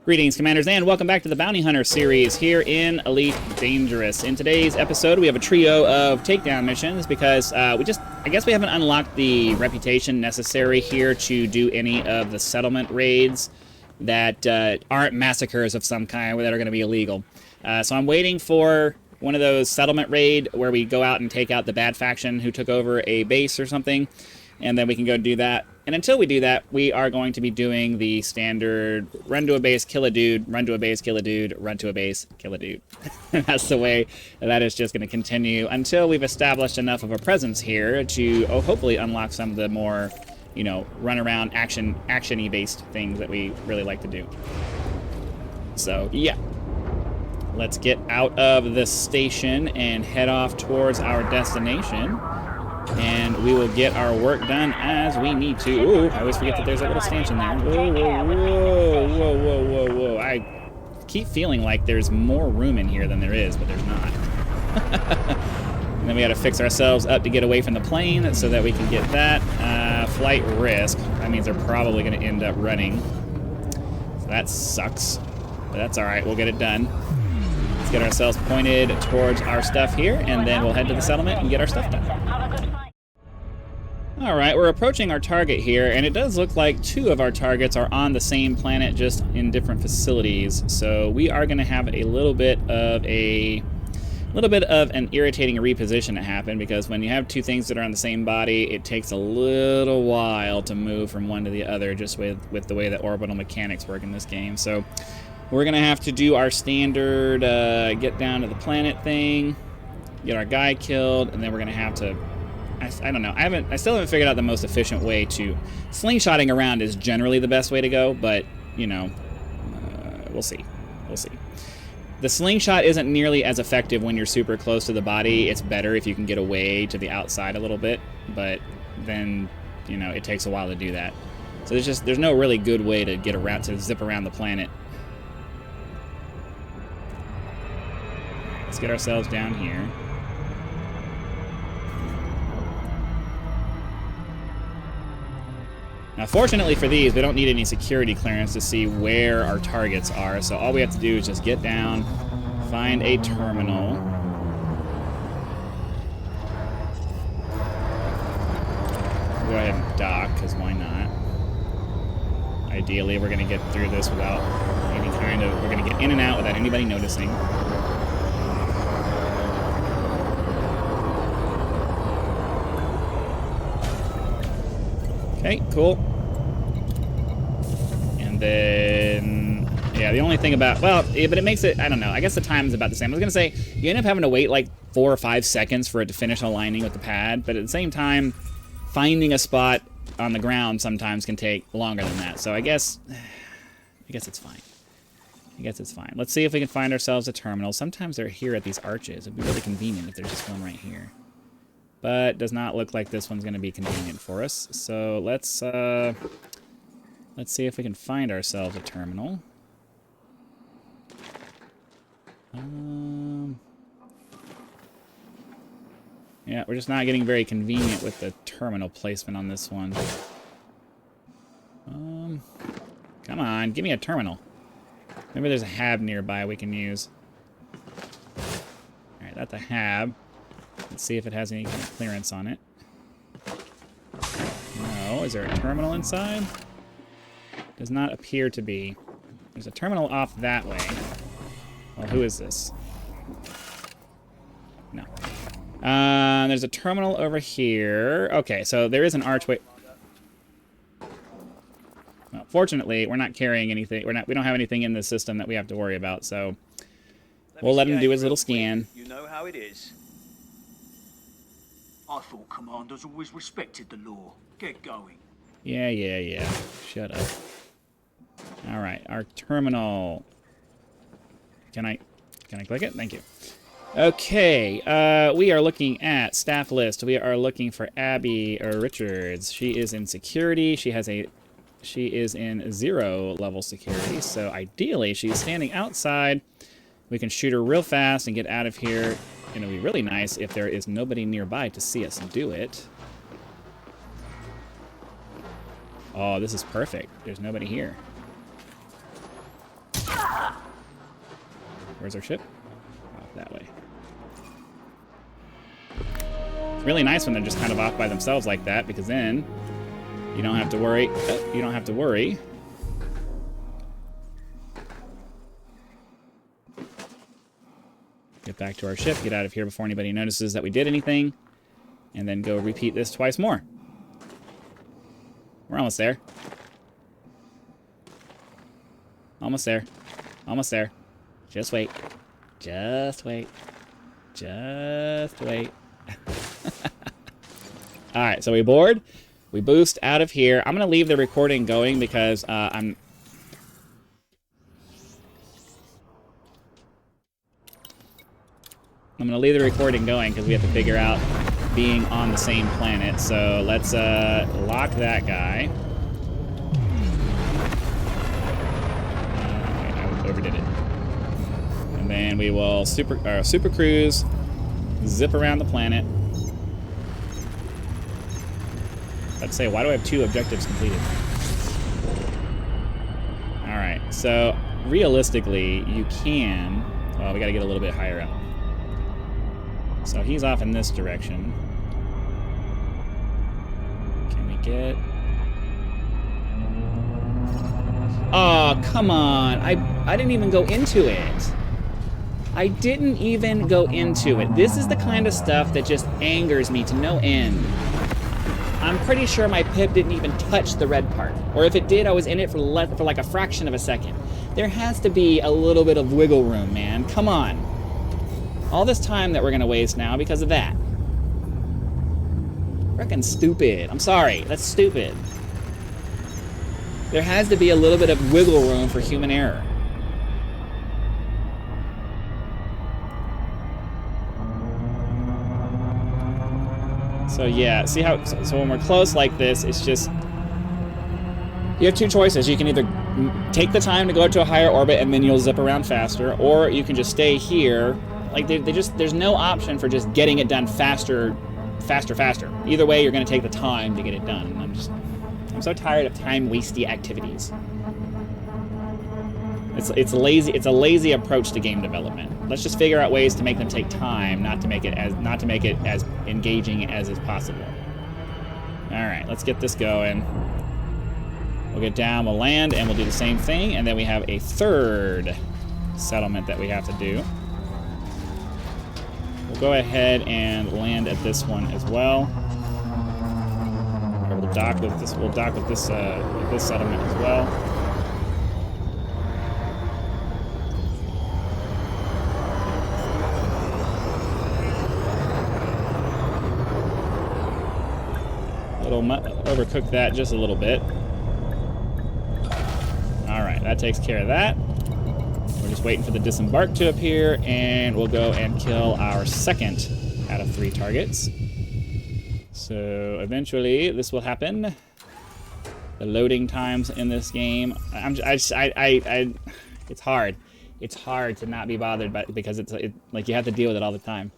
Greetings, Commanders, and welcome back to the Bounty Hunter series here in Elite Dangerous. In today's episode, we have a trio of takedown missions because I guess we haven't unlocked the reputation necessary here to do any of the settlement raids that aren't massacres of some kind that are going to be illegal. So I'm waiting for one of those settlement raid where we go out and take out the bad faction who took over a base or something, and then we can go do that. And until we do that, we are going to be doing the standard run to a base, kill a dude, run to a base, kill a dude, run to a base, kill a dude. That's the way that is just going to continue until we've established enough of a presence here to hopefully unlock some of the more, you know, run around action-y based things that we really like to do. So, yeah. Let's get out of the station and head off towards our destination. And we will get our work done as we need to. Ooh, I always forget that there's a little stanchion there. Whoa, whoa, whoa, whoa, whoa, whoa, whoa. I keep feeling like there's more room in here than there is, but there's not. And then we got to fix ourselves up to get away from the plane so that we can get that. Flight risk. That means they're probably going to end up running. So that sucks. But that's all right. We'll get it done. Let's get ourselves pointed towards our stuff here, and then we'll head to the settlement and get our stuff done. Alright, we're approaching our target here, and it does look like two of our targets are on the same planet, just in different facilities. So we are going to have a little bit of an irritating reposition to happen, because when you have two things that are on the same body, it takes a little while to move from one to the other, just with the way that orbital mechanics work in this game. So we're going to have to do our standard get down to the planet thing, get our guy killed, and then we're going to have to... I don't know. I still haven't figured out the most efficient way to... Slingshotting around is generally the best way to go, but, you know, we'll see. We'll see. The slingshot isn't nearly as effective when you're super close to the body. It's better if you can get away to the outside a little bit, but then, you know, it takes a while to do that. So there's no really good way to get around, to zip around the planet. Let's get ourselves down here. Now, fortunately for these, we don't need any security clearance to see where our targets are, so all we have to do is just get down, find a terminal. Go ahead and dock, because why not? Ideally, we're going to get through this without any kind of... We're going to get in and out without anybody noticing. Okay, cool. And then, yeah, the only thing about, well, yeah, but it makes it, I don't know, I guess the time is about the same. I was going to say, you end up having to wait like 4 or 5 seconds for it to finish aligning with the pad, but at the same time, finding a spot on the ground sometimes can take longer than that. So I guess it's fine. I guess it's fine. Let's see if we can find ourselves a terminal. Sometimes they're here at these arches. It'd be really convenient if there's just one right here. But does not look like this one's going to be convenient for us. So let's see if we can find ourselves a terminal. Yeah, we're just not getting very convenient with the terminal placement on this one. Come on, give me a terminal. Maybe there's a hab nearby we can use. Alright, that's a hab. Let's see if it has any kind of clearance on it. No. Is there a terminal inside? Does not appear to be. There's a terminal off that way. Well, who is this? No. There's a terminal over here. Okay, so there is an archway. Well, fortunately, we're not carrying anything. We don't have anything in the system that we have to worry about, so we'll let him do his little scan. You know how it is. I thought commanders always respected the law. Get going. Yeah. Shut up. Alright, our terminal. Can I click it? Thank you. Okay, we are looking at staff list. We are looking for Abby Richards. She is in security. She is in 0 level security, so ideally she's standing outside. We can shoot her real fast and get out of here. And it'll be really nice if there is nobody nearby to see us do it. Oh, this is perfect. There's nobody here. Where's our ship? Off that way. It's really nice when they're just kind of off by themselves like that, because then you don't have to worry. You don't have to worry. Get back to our ship, get out of here before anybody notices that we did anything, and then go repeat this twice more. We're almost there. Almost there. Almost there. Just wait. Just wait. Just wait. Alright, so we board. We boost out of here. I'm going to leave the recording going because I'm going to leave the recording going because we have to figure out being on the same planet. So let's lock that guy. I overdid it. And then we will super cruise, zip around the planet. Let's say, why do I have 2 objectives completed? Alright, so realistically, you can... Well, we gotta get a little bit higher up. So he's off in this direction. Can we get... Oh, come on. I didn't even go into it. I didn't even go into it. This is the kind of stuff that just angers me to no end. I'm pretty sure my pip didn't even touch the red part. Or if it did, I was in it for like a fraction of a second. There has to be a little bit of wiggle room, man. Come on. All this time that we're gonna waste now because of that. Frickin' stupid. I'm sorry, that's stupid. There has to be a little bit of wiggle room for human error. So yeah, see how, so when we're close like this, it's just, you have 2 choices. You can either take the time to go to a higher orbit and then you'll zip around faster, or you can just stay here. Like there's no option for just getting it done faster. Either way, you're gonna take the time to get it done. I'm so tired of time-wasty activities. It's a lazy approach to game development. Let's just figure out ways to make them take time, not to make it as engaging as is possible. All right, let's get this going. We'll get down, we'll land, and we'll do the same thing, and then we have a 3rd settlement that we have to do. We'll go ahead and land at this one as well. Or we'll dock with this. We'll dock with this settlement as well. Overcook that just a little bit. Alright, that takes care of that. We're just waiting for the disembark to appear, and we'll go and kill our 2nd out of 3 targets. So eventually this will happen. The loading times in this game, it's hard. It's hard to not be bothered by, because like you have to deal with it all the time.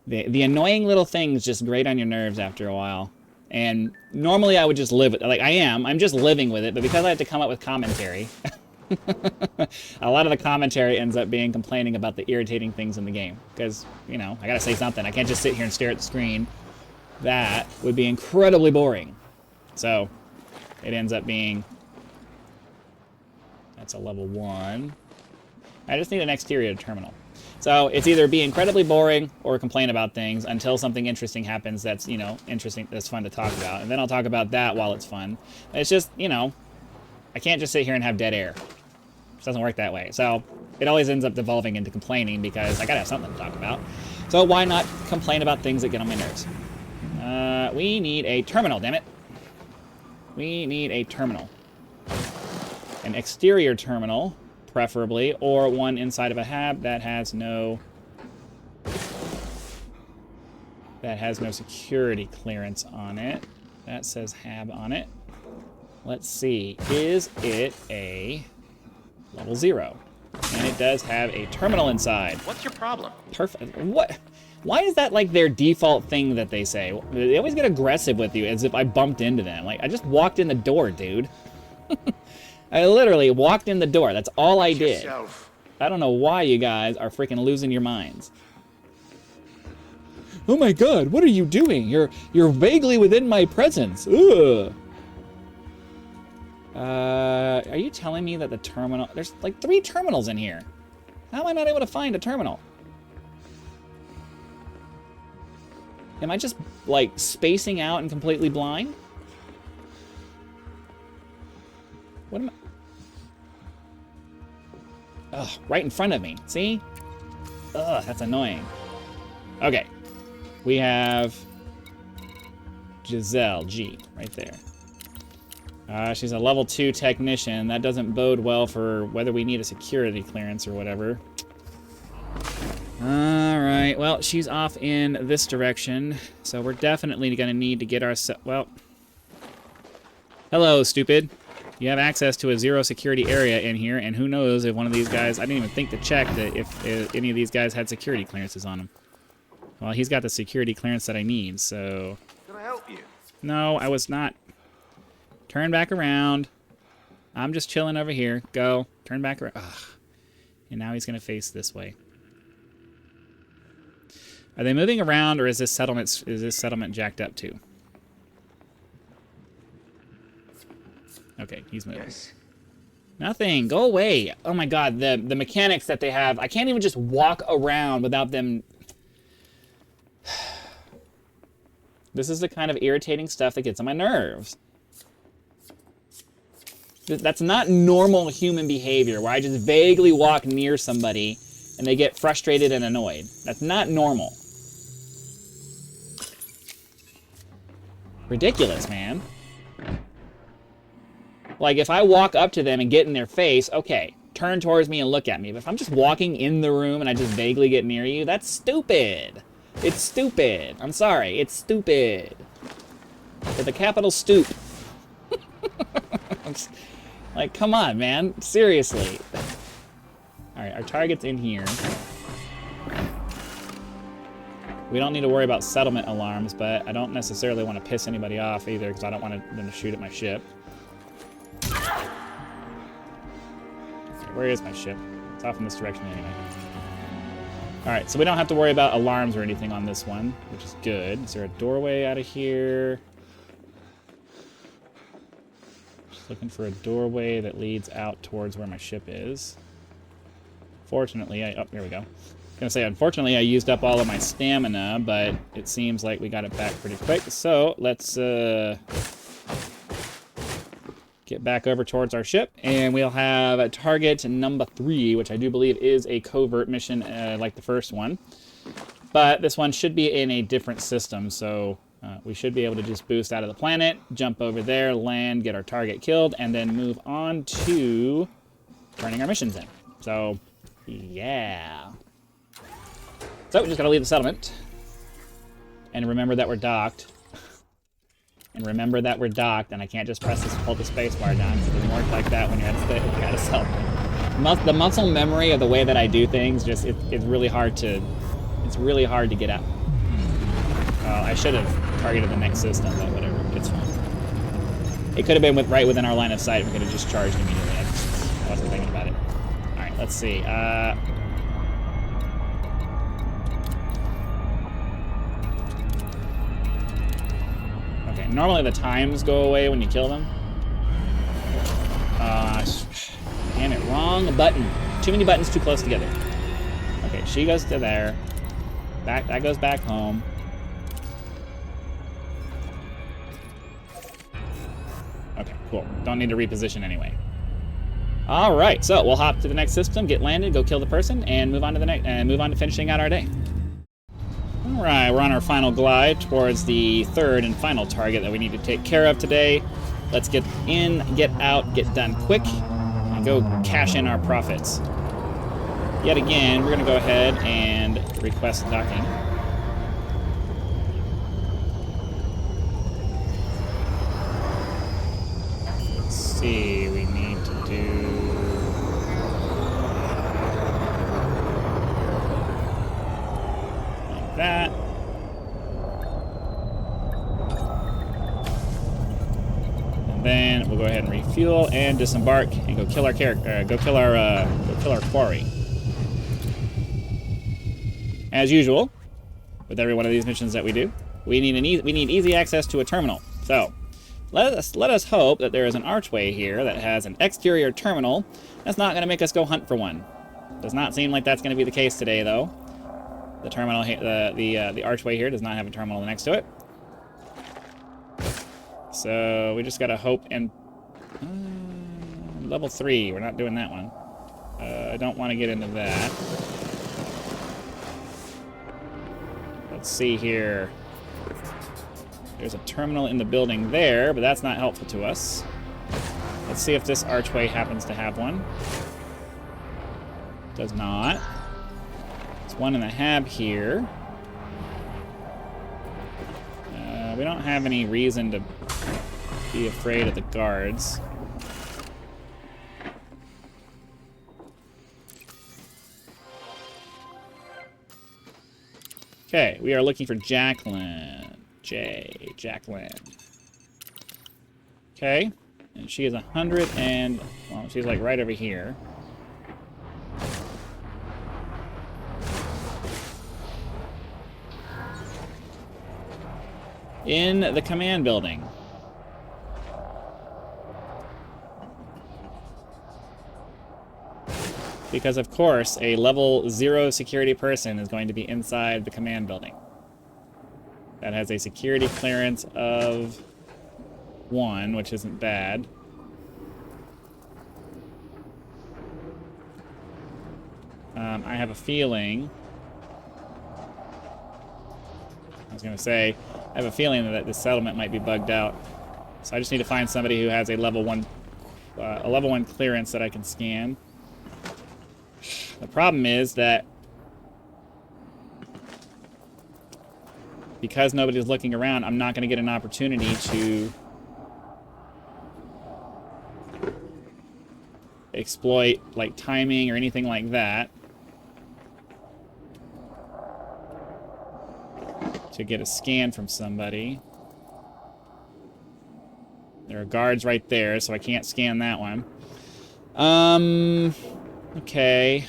The annoying little things just grate on your nerves after a while. And normally I would just live it. Like I'm just living with it, but because I have to come up with commentary, a lot of the commentary ends up being complaining about the irritating things in the game. Because, you know, I gotta say something. I can't just sit here and stare at the screen. That would be incredibly boring. So, it ends up being... That's a level 1. I just need an exterior terminal. So it's either be incredibly boring or complain about things until something interesting happens that's, you know, interesting, that's fun to talk about. And then I'll talk about that while it's fun. It's just, you know, I can't just sit here and have dead air. It doesn't work that way. So it always ends up devolving into complaining because I gotta have something to talk about. So why not complain about things that get on my nerves? We need a terminal, damn it. We need a terminal. An exterior terminal, preferably, or one inside of a hab that has no security clearance on it. That says hab on it. Let's see, is it a level 0? And it does have a terminal inside. What's your problem? Perfect. What? Why is that like their default thing that they say? They always get aggressive with you as if I bumped into them. Like, I just walked in the door, dude. I literally walked in the door. That's all I did. I don't know why you guys are freaking losing your minds. Oh my god, what are you doing? You're vaguely within my presence. Ugh. Are you telling me that the terminal... There's like 3 terminals in here. How am I not able to find a terminal? Am I just, like, spacing out and completely blind? What am I... Ugh, right in front of me. See? Ugh, that's annoying. Okay. We have... Giselle, G, right there. She's a level 2 technician. That doesn't bode well for whether we need a security clearance or whatever. Alright, well, she's off in this direction, so we're definitely going to need to get ourselves... Well... Hello, stupid. You have access to a 0 security area in here, and who knows if one of these guys... I didn't even think to check that if any of these guys had security clearances on them. Well, he's got the security clearance that I need, so... Can I help you? No, I was not... Turn back around. I'm just chilling over here. Go. Turn back around. Ugh. And now he's going to face this way. Are they moving around, or is this settlement jacked up too? Okay, he's moving. Yes. Nothing. Go away. Oh my god, the mechanics that they have. I can't even just walk around without them... This is the kind of irritating stuff that gets on my nerves. That's not normal human behavior, where I just vaguely walk near somebody and they get frustrated and annoyed. That's not normal. Ridiculous, man. Like, if I walk up to them and get in their face, okay, turn towards me and look at me. But if I'm just walking in the room and I just vaguely get near you, that's stupid. It's stupid. I'm sorry, it's stupid. With a capital stoop. Like, come on, man. Seriously. Alright, our target's in here. We don't need to worry about settlement alarms, but I don't necessarily want to piss anybody off either, because I don't want them to shoot at my ship. Okay, where is my ship? It's off in this direction anyway. Alright, so we don't have to worry about alarms or anything on this one, which is good. Is there a doorway out of here? Looking for a doorway that leads out towards where my ship is. Fortunately, oh, here we go. I was gonna say, unfortunately, I used up all of my stamina, but it seems like we got it back pretty quick. So let's get back over towards our ship, and we'll have a target number 3, which I do believe is a covert mission like the first one. But this one should be in a different system, so we should be able to just boost out of the planet, jump over there, land, get our target killed, and then move on to turning our missions in. So, yeah. So, we just gotta leave the settlement. And remember that we're docked. And remember that we're docked, and I can't just hold the space bar down, because it doesn't work like that when you're at a settlement. The muscle memory of the way that I do things, just, it's really hard to get out. I should have targeted the next system, but whatever, it's fine. It could have been right within our line of sight, we could have just charged immediately. I wasn't thinking about it. Alright, let's see. Okay, normally the times go away when you kill them. Damn it, wrong button. Too many buttons too close together. Okay, she goes to there. That goes back home. Okay, cool. Don't need to reposition anyway. All right, so we'll hop to the next system, get landed, go kill the person, and move on to the next, and move on to finishing out our day. All right, we're on our final glide towards the 3rd and final target that we need to take care of today. Let's get in, get out, get done quick, and go cash in our profits. Yet again, we're gonna go ahead and request docking. Let's see, we need to do... like that. And then we'll go ahead and refuel and disembark and go kill our quarry. as usual, with every one of these missions that we do, we need easy access to a terminal. So let us hope that there is an archway here that has an exterior terminal. That's not going to make us go hunt for one. Does not seem like that's going to be the case today, though. The terminal, the archway here does not have a terminal next to it. So we just gotta hope and level 3. We're not doing that one. I don't want to get into that. Let's see here. There's a terminal in the building there, but that's not helpful to us. Let's see if this archway happens to have one. Does not. There's one in the hab here. We don't have any reason to be afraid of the guards. Okay, we are looking for Jacqueline. Jacqueline. Okay, and she is 100 and, well, she's like right over here. In the command building. Because, of course, a level 0 security person is going to be inside the command building. That has a security clearance of 1, which isn't bad. I have a feeling... I was going to say, I have a feeling that this settlement might be bugged out. So I just need to find somebody who has a level 1 clearance that I can scan. The problem is that because nobody's looking around, I'm not going to get an opportunity to exploit like timing or anything like that to get a scan from somebody. There are guards right there, so I can't scan that one. Okay.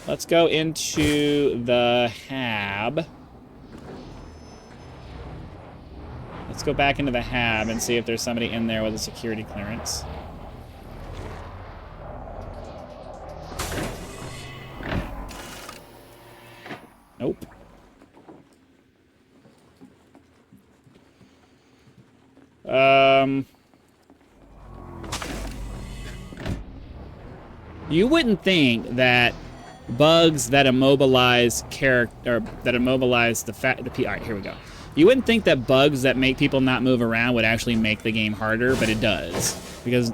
Let's go into the hab. Let's go back into the hab and see if there's somebody in there with a security clearance. Nope. You wouldn't think that bugs that immobilize character, or that immobilize the all right, here we go. You wouldn't think that bugs that make people not move around would actually make the game harder, but it does. Because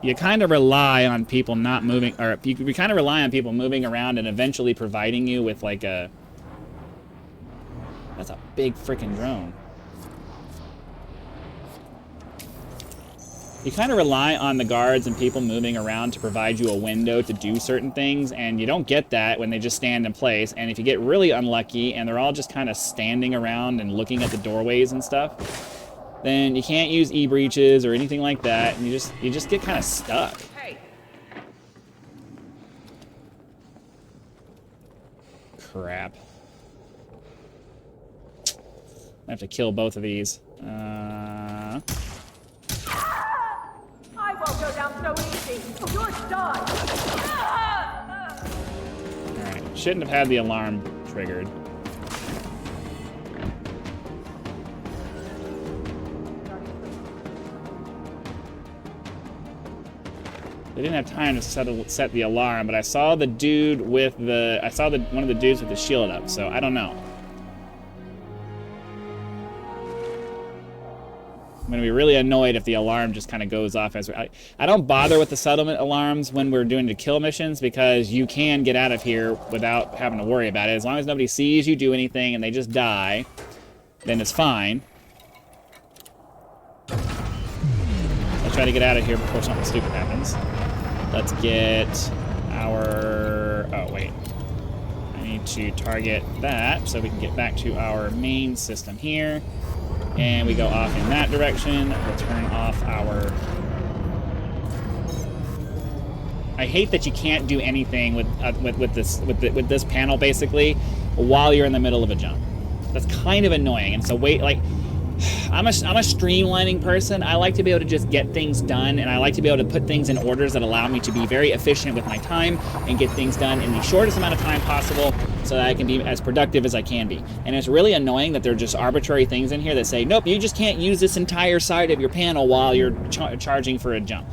you kind of rely on people not moving, or you kind of rely on people moving around and eventually providing you with like a... That's a big freaking drone. You kind of rely on the guards and people moving around to provide you a window to do certain things, and you don't get that when they just stand in place. And if you get really unlucky and they're all just kind of standing around and looking at the doorways and stuff, then you can't use e-breaches or anything like that, and you just get kind of stuck. Hey. Crap. I have to kill both of these. I won't go down so easy. You're done. Alright, shouldn't have had the alarm triggered. They didn't have time to set the alarm, but I saw the dude with the... I saw one of the dudes with the shield up, so I don't know. I'm going to be really annoyed if the alarm just kind of goes off as... I don't bother with the settlement alarms when we're doing the kill missions because you can get out of here without having to worry about it. As long as nobody sees you do anything and they just die, then it's fine. I'll try to get out of here before something stupid happens. Let's get our... Oh, wait. I need to target that so we can get back to our main system here. And we go off in that direction. We'll turn off our... I hate that you can't do anything with this panel basically while you're in the middle of a jump. That's kind of annoying. And so like, I'm a streamlining person. I like to be able to just get things done, and I like to be able to put things in orders that allow me to be very efficient with my time and get things done in the shortest amount of time possible so that I can be as productive as I can be. And it's really annoying that there are just arbitrary things in here that say, nope, you just can't use this entire side of your panel while you're charging for a jump.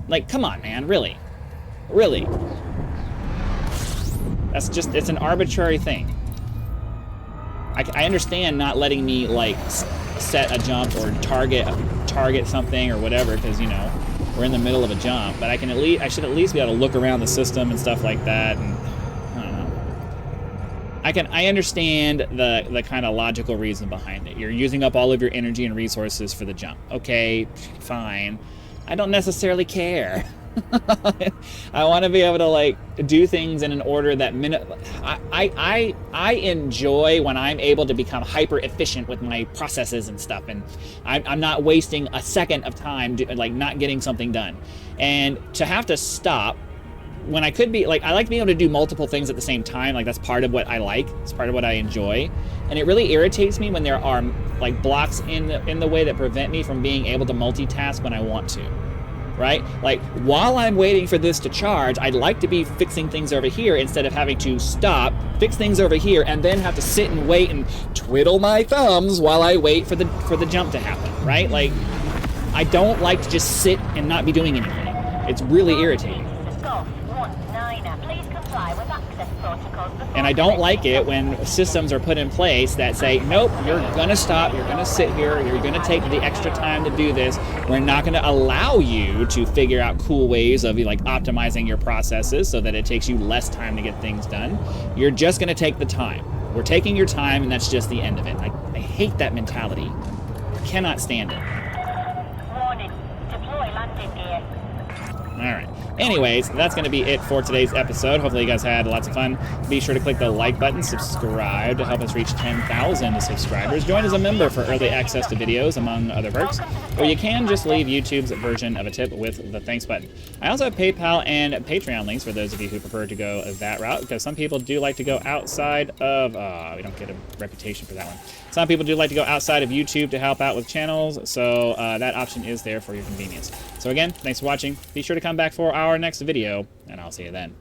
Like, come on, man, really? Really? That's just, it's an arbitrary thing. I understand not letting me, like, set a jump or target something or whatever, because, you know, we're in the middle of a jump, but I should at least be able to look around the system and stuff like that, and I don't know. I understand the kind of logical reason behind it. You're using up all of your energy and resources for the jump. Okay, fine. I don't necessarily care. I want to be able to, like, do things in an order that I enjoy when I'm able to become hyper efficient with my processes and stuff, and I'm not wasting a second of time like not getting something done. And to have to stop when I could be, like, I like being able to do multiple things at the same time. Like, that's part of what I like. It's part of what I enjoy. And it really irritates me when there are, like, blocks in the way that prevent me from being able to multitask when I want to. Right? Like, while I'm waiting for this to charge, I'd like to be fixing things over here instead of having to stop, fix things over here, and then have to sit and wait and twiddle my thumbs while I wait for the jump to happen, right? Like, I don't like to just sit and not be doing anything. It's really irritating. And I don't like it when systems are put in place that say, nope, you're gonna stop, you're gonna sit here, you're gonna take the extra time to do this. We're not gonna allow you to figure out cool ways of, like, optimizing your processes so that it takes you less time to get things done. You're just gonna take the time. We're taking your time, and that's just the end of it. I hate that mentality. I cannot stand it. Warning. Deploy landing gear. All right. Anyways, that's going to be it for today's episode. Hopefully you guys had lots of fun. Be sure to click the like button, subscribe to help us reach 10,000 subscribers. Join as a member for early access to videos, among other perks. Or you can just leave YouTube's version of a tip with the thanks button. I also have PayPal and Patreon links for those of you who prefer to go that route, because some people do like to go outside of... we don't get a reputation for that one. Some people do like to go outside of YouTube to help out with channels, so that option is there for your convenience. So again, thanks for watching. Be sure to come back for our next video, and I'll see you then.